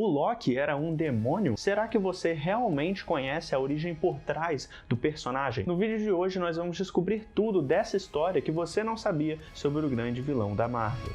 O Loki era um demônio? Será que você realmente conhece a origem por trás do personagem? No vídeo de hoje nós vamos descobrir tudo dessa história que você não sabia sobre o grande vilão da Marvel.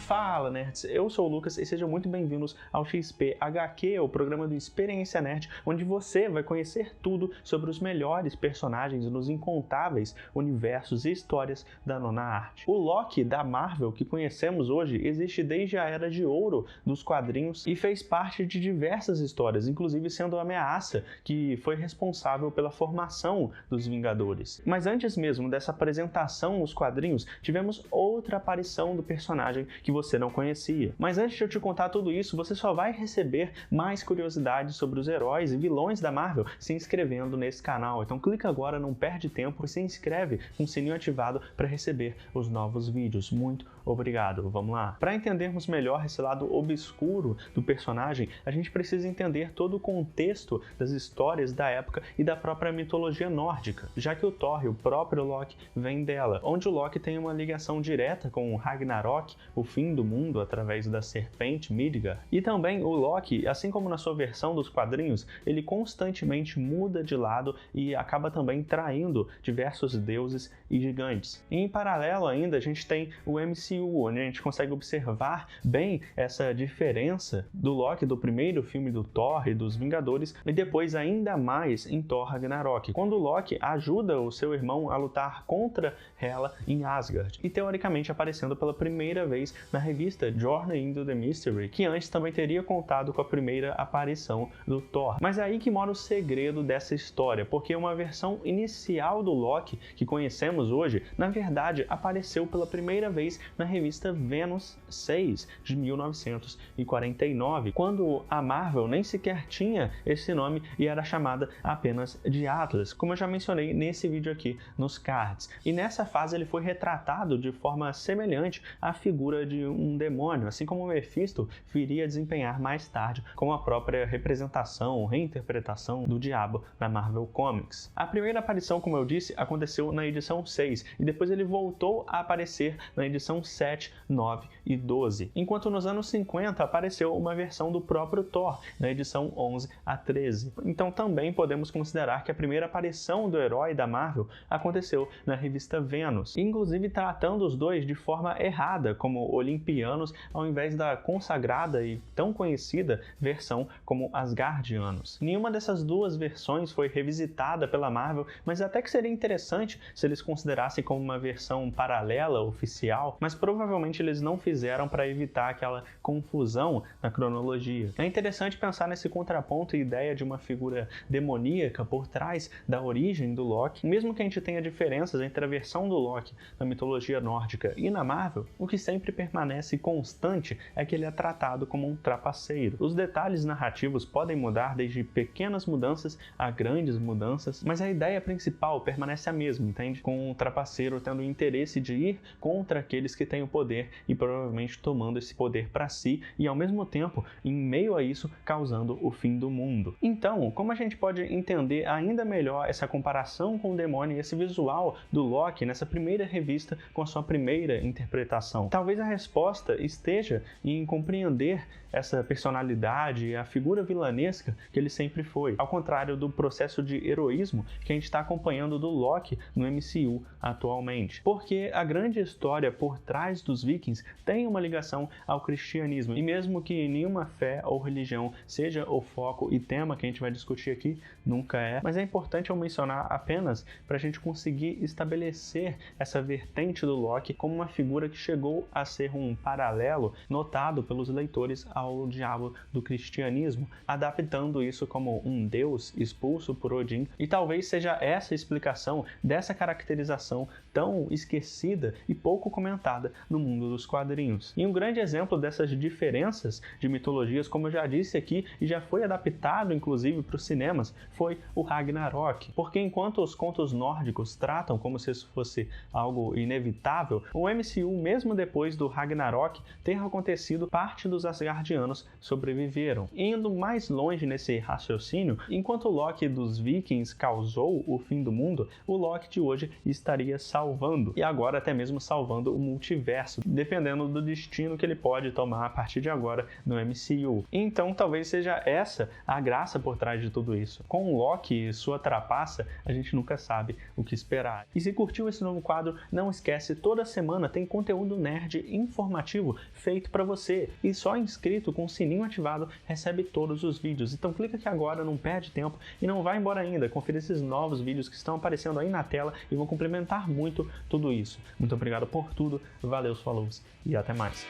Fala, nerds! Eu sou o Lucas e sejam muito bem-vindos ao XP HQ, o programa do Experiência Nerd, onde você vai conhecer tudo sobre os melhores personagens nos incontáveis universos e histórias da nona arte. O Loki da Marvel que conhecemos hoje existe desde a Era de Ouro dos quadrinhos e fez parte de diversas histórias, inclusive sendo a ameaça que foi responsável pela formação dos Vingadores. Mas antes mesmo dessa apresentação nos quadrinhos, tivemos outra aparição do personagem que você não conhecia. Mas antes de eu te contar tudo isso, você só vai receber mais curiosidades sobre os heróis e vilões da Marvel se inscrevendo nesse canal. Então clica agora, não perde tempo e se inscreve com o sininho ativado para receber os novos vídeos. Muito obrigado. Vamos lá. Para entendermos melhor esse lado obscuro do personagem, a gente precisa entender todo o contexto das histórias da época e da própria mitologia nórdica, já que o Thor e o próprio Loki vêm dela, onde o Loki tem uma ligação direta com o Ragnarok, o fim do mundo através da serpente Midgard. E também o Loki, assim como na sua versão dos quadrinhos, ele constantemente muda de lado e acaba também traindo diversos deuses e gigantes. E em paralelo ainda a gente tem o MCU, onde a gente consegue observar bem essa diferença do Loki do primeiro filme do Thor e dos Vingadores e depois ainda mais em Thor Ragnarok, quando o Loki ajuda o seu irmão a lutar contra Hela em Asgard e teoricamente aparecendo pela primeira vez na revista Journey into the Mystery, que antes também teria contado com a primeira aparição do Thor. Mas é aí que mora o segredo dessa história, porque uma versão inicial do Loki que conhecemos hoje, na verdade, apareceu pela primeira vez na revista Venus 6, de 1949, quando a Marvel nem sequer tinha esse nome e era chamada apenas de Atlas, como eu já mencionei nesse vídeo aqui nos cards. E nessa fase ele foi retratado de forma semelhante à figura de um demônio, assim como o Mephisto viria a desempenhar mais tarde como a própria representação ou reinterpretação do diabo na Marvel Comics. A primeira aparição, como eu disse, aconteceu na edição 6 e depois ele voltou a aparecer na edição 7, 9 e 12, enquanto nos anos 50 apareceu uma versão do próprio Thor na edição 11 a 13. Então também podemos considerar que a primeira aparição do herói da Marvel aconteceu na revista Venus, inclusive tratando os dois de forma errada, como olimpianos, ao invés da consagrada e tão conhecida versão como asgardianos. Nenhuma dessas duas versões foi revisitada pela Marvel, mas até que seria interessante se eles considerassem como uma versão paralela, oficial, mas provavelmente eles não fizeram para evitar aquela confusão na cronologia. É interessante pensar nesse contraponto e ideia de uma figura demoníaca por trás da origem do Loki, mesmo que a gente tenha diferenças entre a versão do Loki na mitologia nórdica e na Marvel, o que sempre permanece constante é que ele é tratado como um trapaceiro. Os detalhes narrativos podem mudar desde pequenas mudanças a grandes mudanças, mas a ideia principal permanece a mesma, entende? Com o trapaceiro tendo o interesse de ir contra aqueles que têm o poder e provavelmente tomando esse poder para si e ao mesmo tempo, em meio a isso, causando o fim do mundo. Então, como a gente pode entender ainda melhor essa comparação com o demônio e esse visual do Loki nessa primeira revista com a sua primeira interpretação? Talvez a resposta esteja em compreender essa personalidade e a figura vilanesca que ele sempre foi, ao contrário do processo de heroísmo que a gente está acompanhando do Loki no MCU atualmente. Porque a grande história por trás dos Vikings tem uma ligação ao cristianismo, e mesmo que nenhuma fé ou religião seja o foco e tema que a gente vai discutir aqui, nunca é, mas é importante eu mencionar apenas para a gente conseguir estabelecer essa vertente do Loki como uma figura que chegou a ser um paralelo notado pelos leitores ao diabo do cristianismo, adaptando isso como um deus expulso por Odin, e talvez seja essa a explicação dessa caracterização tão esquecida e pouco comentada no mundo dos quadrinhos. E um grande exemplo dessas diferenças de mitologias, como eu já disse aqui, e já foi adaptado inclusive para os cinemas, foi o Ragnarok, porque enquanto os contos nórdicos tratam como se isso fosse algo inevitável, o MCU, mesmo depois do Ragnarok ter acontecido, parte dos Asgardianos sobreviveram. Indo mais longe nesse raciocínio, enquanto o Loki dos Vikings causou o fim do mundo, o Loki de hoje estaria salvo salvando, e agora até mesmo salvando o multiverso, dependendo do destino que ele pode tomar a partir de agora no MCU. Então talvez seja essa a graça por trás de tudo isso. Com o Loki e sua trapaça, a gente nunca sabe o que esperar. E se curtiu esse novo quadro, não esquece, toda semana tem conteúdo nerd informativo feito para você, e só inscrito com o sininho ativado recebe todos os vídeos. Então clica aqui agora, não perde tempo e não vai embora ainda. Confira esses novos vídeos que estão aparecendo aí na tela e vão complementar muito tudo isso. Muito obrigado por tudo, valeu, falou e até mais.